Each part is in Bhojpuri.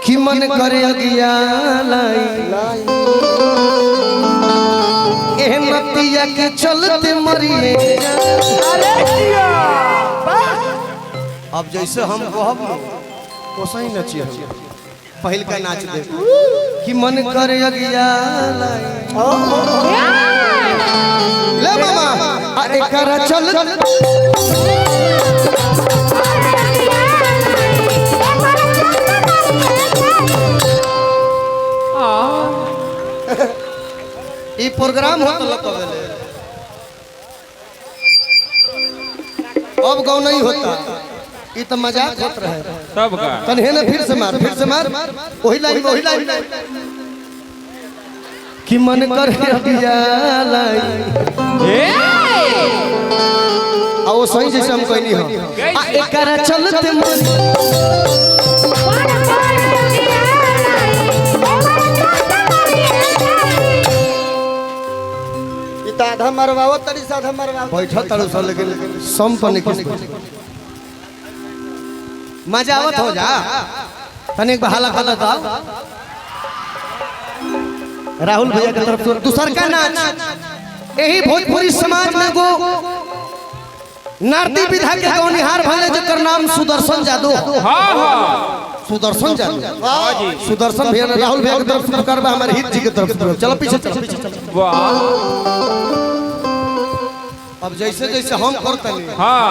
कि मन करे अगिया लाई ए नतिया के चलते मरिए। अब जैसे हम कहब वैसे ही नचिए। पहल का नाच दे कि मन करे अगिया लाई ले मामा एकरा चल ये प्रोग्राम होता लगले अब गाँव नहीं होता ये तो मजाक होता रहे तब का कन्हे ना फिर से मार वही लाइन कि मन कर दिया लाई आओ सही जैसे हम कहनी हो एकरा चलते आधा मरवाओ तरी साधा मरवाओ बैठा तारू सा लेकिन सम तो नहीं मजा आवत हो जा तने एक बहाला कर देता राहुल भैया की तरफ से दूसर का नाच यही भोजपुरी समाज में गो नारदी विधा के गौनिहार भले जकर नाम सुदर्शन जादू। हां हां सुदर्शन जादू सुदर्शन भैया राहुल भैया की तरफ से करबा हमारे हित जी की तरफ से चलो पीछे वाह अब जैसे जैसे हम करते हैं हाँ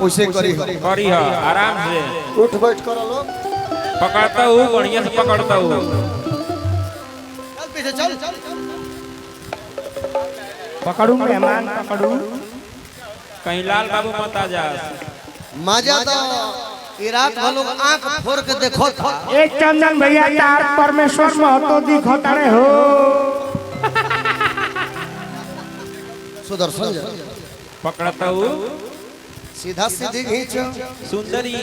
वैसे करी है आराम से उठ बैठ कर लो पकड़ता हूँ बढ़िया से पकड़ता हूँ चल पीछे चल पकड़ू मेहमान पकड़ू कहीं लाल बाबू मत आ जा मजा तो इराक वालों आंख फोड़ के देखो था एक चंदन भैया तार परमेश्वर महतो दिखो तारे हो सुदर्शन जादू पकड़ता हूँ सीधा सीधी खींचो सुंदरी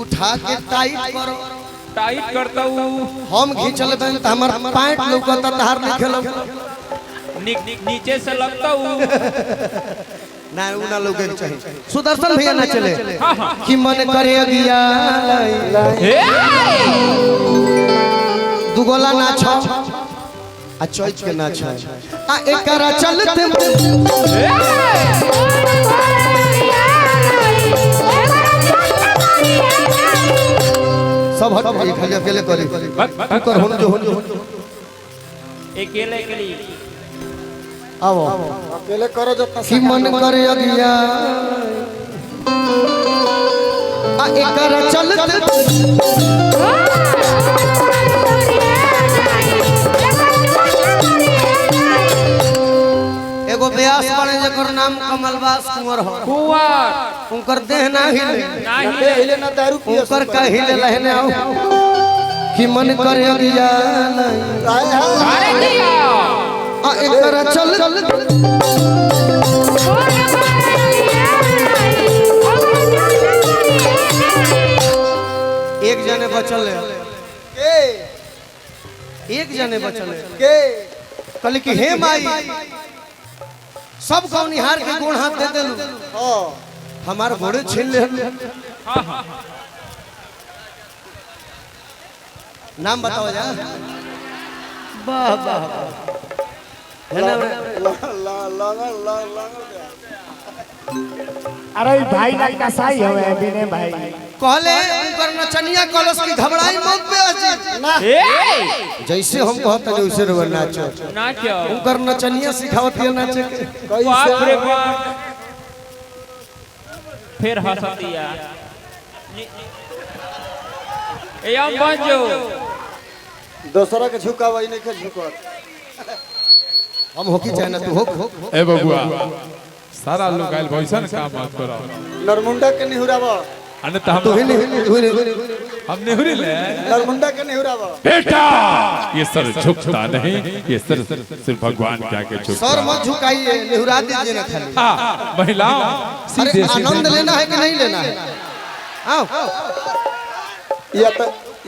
उठा के टाइट करो टाइट करता हूँ हम खींचल बन त हमर पैंट लौकता तहार नहीं खेलो नीचे से लगता हूँ ना उना लोगे चाहिए सुदर्शन भैया ना चले कि मन करे अगिया दुगोला नाच आ चौच के नाच आ एकरा चलते सब हट खाली अकेले करी कर होन जो अकेले के लिए आओ अकेले करो जो कि मन करे अगिया आ एकरा चलते एगो व्यास बने जकर नाम कमलबास कुंवर हो कुंवर उनकर देह ना हिले नहीं हिले ना दारू पियो उनकर का हिले लहने आओ कि मन करे अगिया अरे दिया आ एकरा चल एक जने बचल है एक जने बचल है के कल की हे माई सब गौनिहार के गुण हाथ दे देलू हां हमार घोड़े छीन ले हाँ हाँ नाम बताओ जा वाह वाह अरे भाई ना कसाई हवे बिने भाई कहले उनकर नचनिया कलश की घबराई मत पे अजी ना जैसे हम कहत है वैसे रे नाचो ना क्या उनकर नचनिया सिखावत है नाचे के बाप रे बाप फिर हंस दिया ए हम बंजो दूसरा के झुकावई नहीं के झुकत हम होकी चाहे ना तू हो ए बबुआ सारा लोग आइल भइसन काम मत करो नरमुंडा के निहुरावा अने त तू हम ही नहीं हम नेहुरी ले नरमुंडा के निहुरावा बेटा ये सर झुकता नहीं ये सर सिर्फ भगवान के आगे झुकता सर मत झुकाइए निहुरा दीजिए ना खाली हां महिलाओं अरे सीधे आनंद लेना है कि नहीं लेना है आओ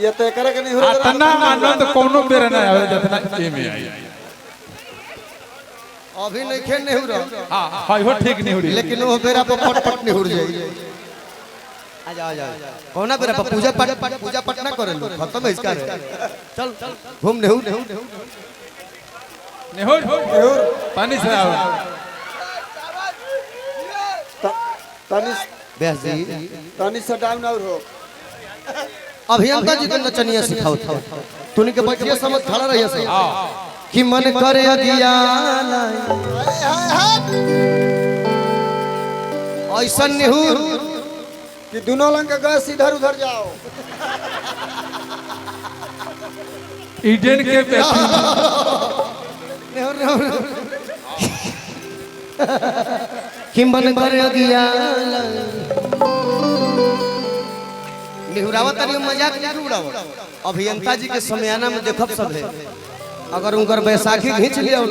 ये तो करे के निहुरा अतना आनंद कोनो बेर ना आवे जतना ए में आई अभी नहीं खेल निहुरा हां हाय हो ठीक नेहुरी लेकिन वो बेरा पर फटफट निहुर जाए आजा आजा कौना बेरा पूजा पाठ ना करे लो खत्म है इसका चल घूम नेहू नेहुर पानी से आओ व्यास जी तनी से डाउन और हो अभियंता जी के नचनिया सिखाओ था तूने के बचिया समझ खड़ा रहिया से कि मन करे अगिया ऐसा नेहूर कि दोनों लंग का गैस इधर उधर जाओ ईडन के बेटी नेहूर कि मन करे अगिया नेहुरावा तनी मजाक नहीं उड़ाओ अभियंता जी के समयाना में देखब सब है अगर उनकर बैसाखी खींच लिया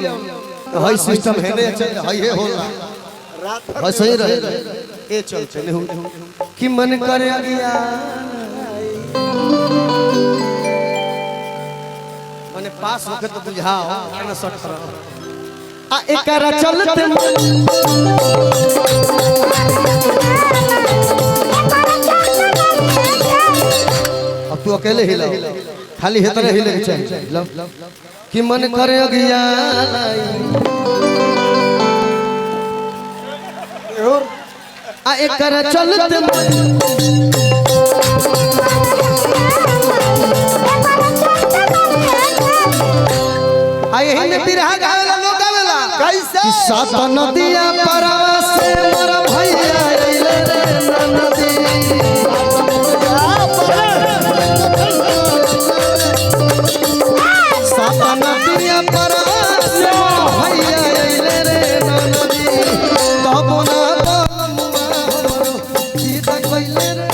तो हई सिस्टम है ने हई है होला बस सही रहे ए चलते नेहू कि मन करे अगिया माने पास होके तो बुझाओ ना सट कर आ एकरा चलते अब तू अकेले हिला खाली हे तरह हिले के चाहिए कि मन करे अगिया आ एकरा चलते आ यही में बिरहा गावेला लोग गावेला कैसे सात नदिया परवा से मोर भैया अइले रे नदी सात नदिया परवा से मोर भैया अइले रे नदी तब ना बमुआ हमरो गीत गइले रे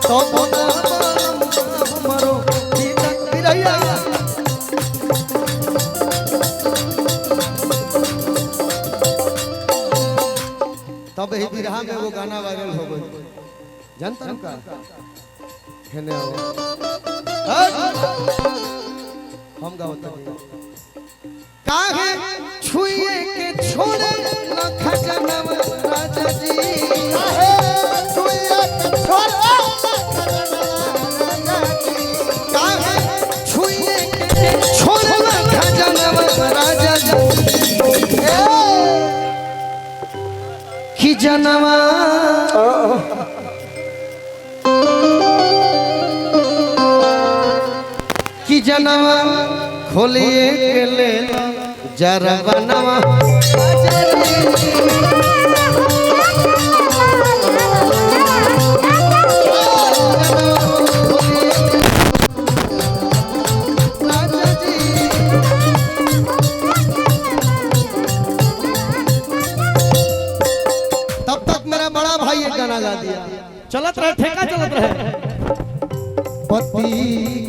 तब ना हमरो गीत गिरैया तब ही बिरहा में वो गाना वायरल हो गई जानता हूं का हेने आओ हम गावत नहीं काहे छुए के छोड़े न खजनवा राजा जी काहे छुए के छोड़े काहे छुए के छोड़े न खजनवा राजा जी कि जनवा कि जनवा खोलिए के ले जरा बनवा तब तक मेरा बड़ा भाई एक गाना गा दिया चलत रहे ठेका चलत रहे पति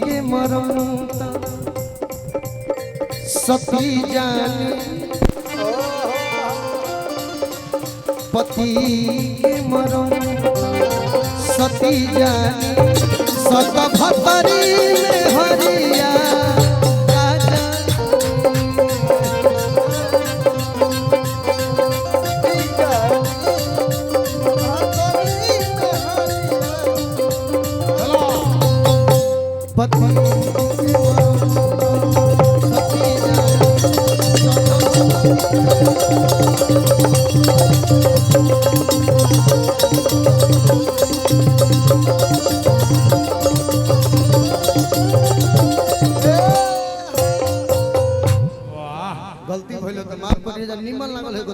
के मरम सती जाने पति के मरम सती जाने सत भतरी में हरिया गलती भइल त माफ करिए, जब निमन लागल है